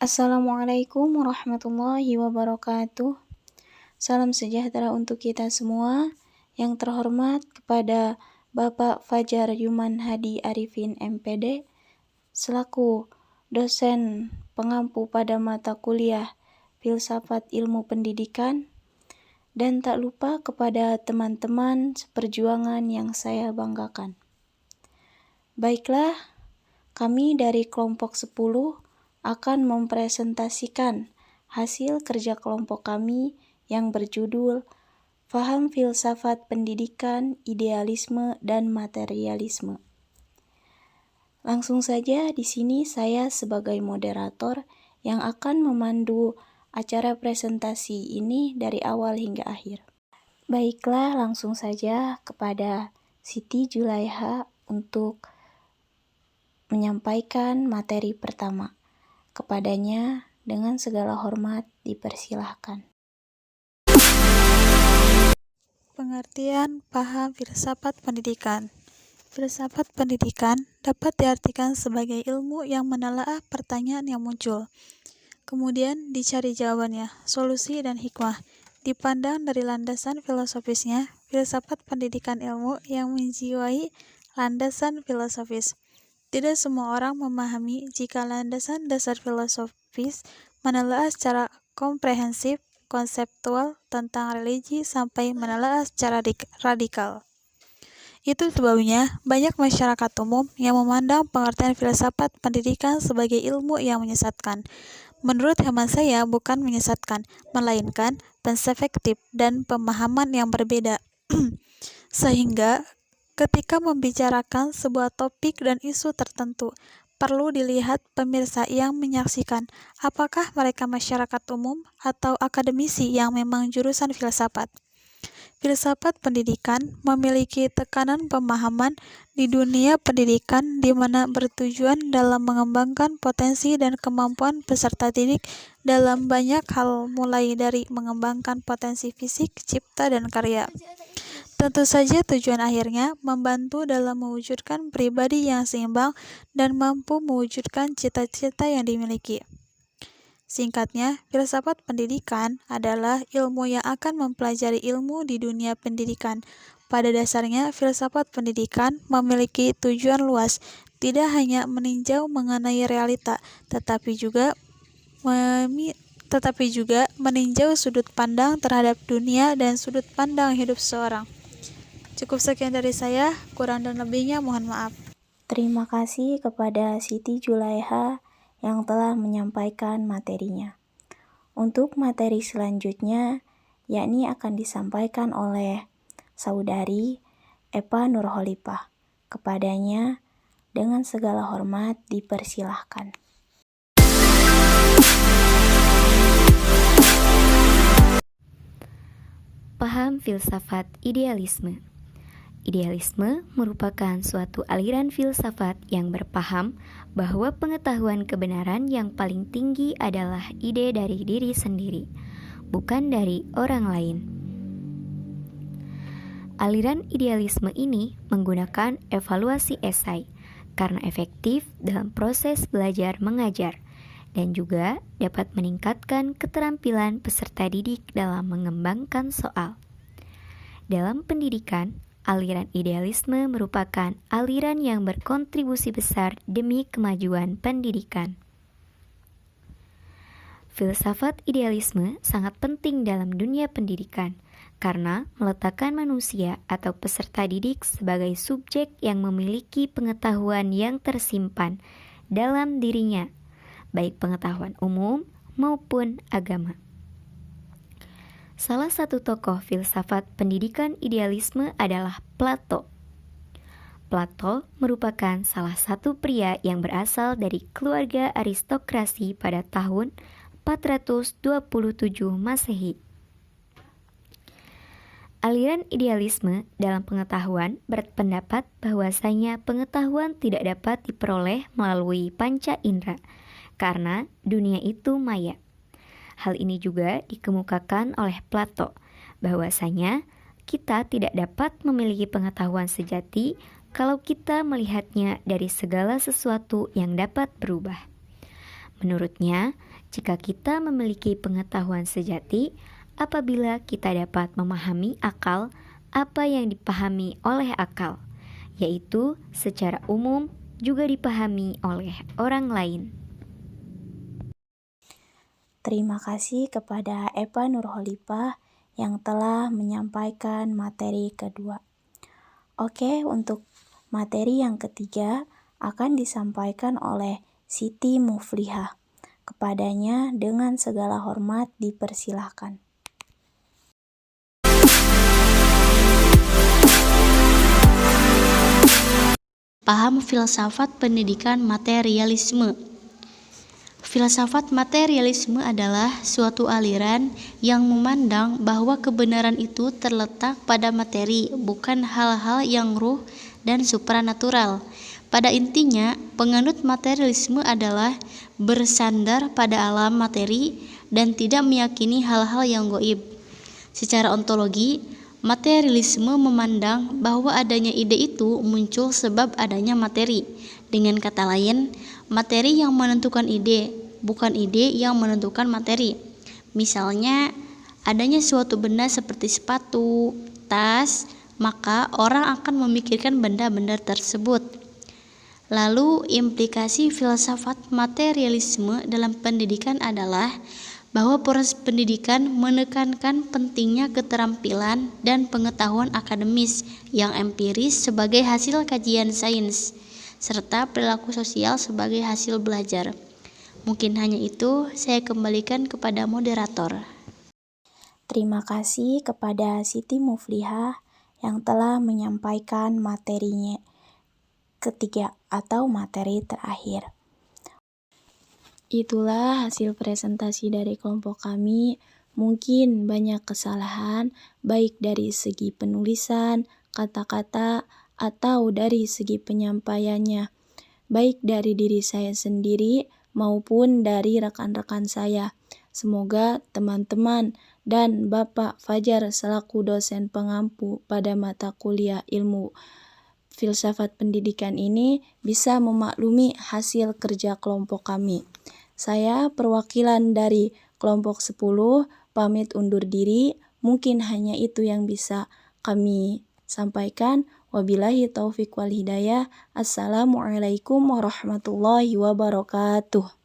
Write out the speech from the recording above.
Assalamualaikum warahmatullahi wabarakatuh. Salam sejahtera untuk kita semua. Yang terhormat kepada Bapak Fajar Yuman Hadi Arifin MPD selaku dosen pengampu pada mata kuliah Filsafat Ilmu Pendidikan, dan tak lupa kepada teman-teman seperjuangan yang saya banggakan. Baiklah, kami dari kelompok 10 akan mempresentasikan hasil kerja kelompok kami yang berjudul Faham Filsafat Pendidikan, Idealisme, dan Materialisme. Langsung saja di sini saya sebagai moderator yang akan memandu acara presentasi ini dari awal hingga akhir. Baiklah, langsung saja kepada Siti Julaiha untuk menyampaikan materi pertama. Kepadanya dengan segala hormat dipersilahkan. Pengertian paham filsafat pendidikan. Filsafat pendidikan dapat diartikan sebagai ilmu yang menelaah pertanyaan yang muncul, kemudian dicari jawabannya, solusi dan hikmah. Dipandang dari landasan filosofisnya, filsafat pendidikan ilmu yang menjiwai landasan filosofis. Tidak semua orang memahami jika landasan dasar filosofis menelaah secara komprehensif, konseptual tentang religi sampai menelaah secara radikal. Itu sebabnya banyak masyarakat umum yang memandang pengertian filsafat pendidikan sebagai ilmu yang menyesatkan. Menurut hemat saya bukan menyesatkan, melainkan perspektif dan pemahaman yang berbeda. Sehingga ketika membicarakan sebuah topik dan isu tertentu, perlu dilihat pemirsa yang menyaksikan apakah mereka masyarakat umum atau akademisi yang memang jurusan filsafat. Filsafat pendidikan memiliki tekanan pemahaman di dunia pendidikan di mana bertujuan dalam mengembangkan potensi dan kemampuan peserta didik dalam banyak hal, mulai dari mengembangkan potensi fisik, cipta, dan karya. Tentu saja tujuan akhirnya membantu dalam mewujudkan pribadi yang seimbang dan mampu mewujudkan cita-cita yang dimiliki. Singkatnya, filsafat pendidikan adalah ilmu yang akan mempelajari ilmu di dunia pendidikan. Pada dasarnya, filsafat pendidikan memiliki tujuan luas, tidak hanya meninjau mengenai realita, tetapi juga meninjau sudut pandang terhadap dunia dan sudut pandang hidup seseorang. Cukup sekian dari saya, kurang dan lebihnya mohon maaf. Terima kasih kepada Siti Julaiha yang telah menyampaikan materinya. Untuk materi selanjutnya, yakni akan disampaikan oleh Saudari Eva Nurholipah. Kepadanya dengan segala hormat dipersilahkan. Paham filsafat idealisme. Idealisme merupakan suatu aliran filsafat yang berpaham bahwa pengetahuan kebenaran yang paling tinggi adalah ide dari diri sendiri, bukan dari orang lain. Aliran idealisme ini menggunakan evaluasi esai karena efektif dalam proses belajar mengajar dan juga dapat meningkatkan keterampilan peserta didik dalam mengembangkan soal. Dalam pendidikan, aliran idealisme merupakan aliran yang berkontribusi besar demi kemajuan pendidikan. Filsafat idealisme sangat penting dalam dunia pendidikan karena meletakkan manusia atau peserta didik sebagai subjek yang memiliki pengetahuan yang tersimpan dalam dirinya, baik pengetahuan umum maupun agama. Salah satu tokoh filsafat pendidikan idealisme adalah Plato. Plato merupakan salah satu pria yang berasal dari keluarga aristokrasi pada tahun 427 Masehi. Aliran idealisme dalam pengetahuan berpendapat bahwasanya pengetahuan tidak dapat diperoleh melalui panca indera, karena dunia itu maya. Hal ini juga dikemukakan oleh Plato, bahwasanya kita tidak dapat memiliki pengetahuan sejati kalau kita melihatnya dari segala sesuatu yang dapat berubah. Menurutnya, jika kita memiliki pengetahuan sejati apabila kita dapat memahami akal apa yang dipahami oleh akal, yaitu secara umum juga dipahami oleh orang lain. Terima kasih kepada Eva Nurholipah yang telah menyampaikan materi kedua. Oke, untuk materi yang ketiga akan disampaikan oleh Siti Muflihah. Kepadanya dengan segala hormat dipersilahkan. Paham filsafat pendidikan materialisme. Filsafat materialisme adalah suatu aliran yang memandang bahwa kebenaran itu terletak pada materi, bukan hal-hal yang ruh dan supranatural. Pada intinya, penganut materialisme adalah bersandar pada alam materi dan tidak meyakini hal-hal yang gaib. Secara ontologi, materialisme memandang bahwa adanya ide itu muncul sebab adanya materi. Dengan kata lain, materi yang menentukan ide, bukan ide yang menentukan materi. Misalnya, adanya suatu benda seperti sepatu, tas, maka orang akan memikirkan benda-benda tersebut. Lalu, implikasi filsafat materialisme dalam pendidikan adalah bahwa proses pendidikan menekankan pentingnya keterampilan dan pengetahuan akademis yang empiris sebagai hasil kajian sains, serta perilaku sosial sebagai hasil belajar. Mungkin hanya itu, saya kembalikan kepada moderator. Terima kasih kepada Siti Muflihah yang telah menyampaikan materinya ketiga atau materi terakhir. Itulah hasil presentasi dari kelompok kami. Mungkin banyak kesalahan, baik dari segi penulisan, kata-kata, atau dari segi penyampaiannya, baik dari diri saya sendiri maupun dari rekan-rekan saya. Semoga teman-teman dan Bapak Fajar selaku dosen pengampu pada mata kuliah ilmu filsafat pendidikan ini bisa memaklumi hasil kerja kelompok kami. Saya perwakilan dari kelompok 10 pamit undur diri. Mungkin hanya itu yang bisa kami sampaikan. Wabillahi taufik wal hidayah. Assalamualaikum warahmatullahi wabarakatuh.